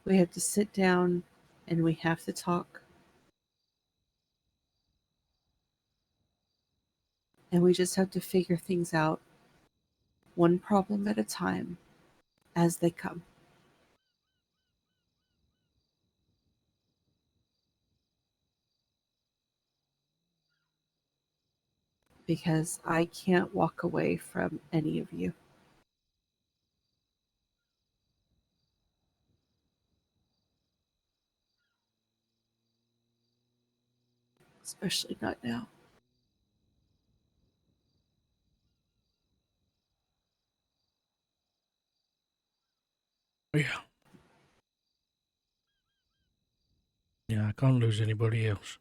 We have to sit down and we have to talk. And we just have to figure things out one problem at a time as they come. Because I can't walk away from any of you. Especially not now. Yeah. Yeah, I can't lose anybody else.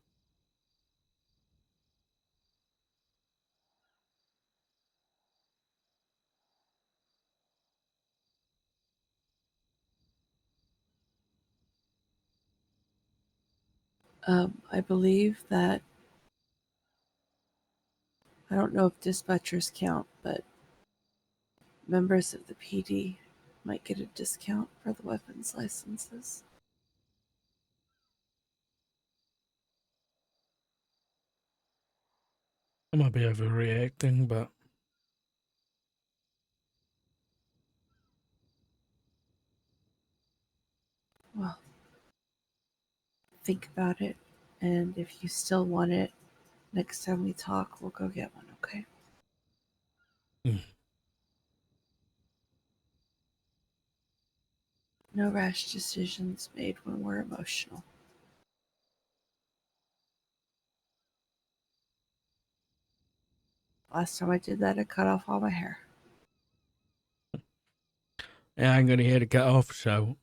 I believe that, I don't know if dispatchers count, but members of the PD might get a discount for the weapons licenses. I might be overreacting, but Well, think about it, and if you still want it, next time we talk, we'll go get one, okay? No rash decisions made when we're emotional. Last time I did that, I cut off all my hair. yeah, I ain't gonna hear to cut off, so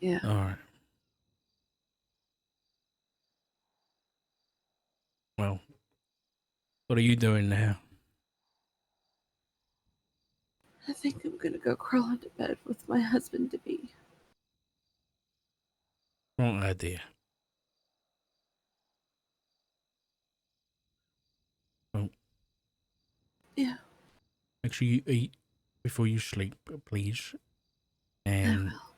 Yeah. all right. Well, what are you doing now? I think I'm gonna go crawl into bed with my husband to be. Wrong idea. Well, Yeah, make sure you eat before you sleep, please, I and will.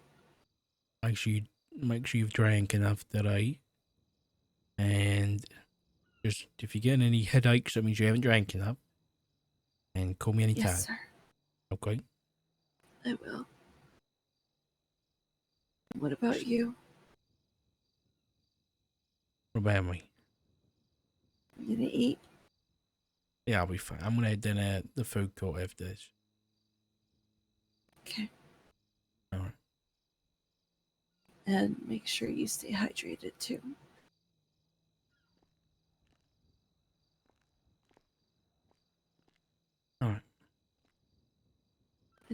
make sure you've drank enough today. And just if you get any headaches, that means you haven't drank enough. And call me anytime. Yes, sir. Okay. I will. What about you? What about me? You gonna eat? Yeah, I'll be fine. I'm gonna head down at the food court after this. Okay. All right. And make sure you stay hydrated too.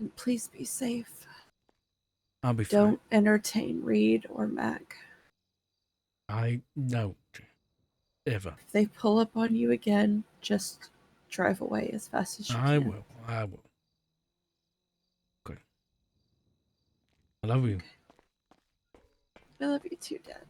And please be safe. I'll be fine. Don't entertain Reed or Mac. I don't. Ever. If they pull up on you again, just drive away as fast as you I can. will. I will. Okay. I love you. I love you too, Dad.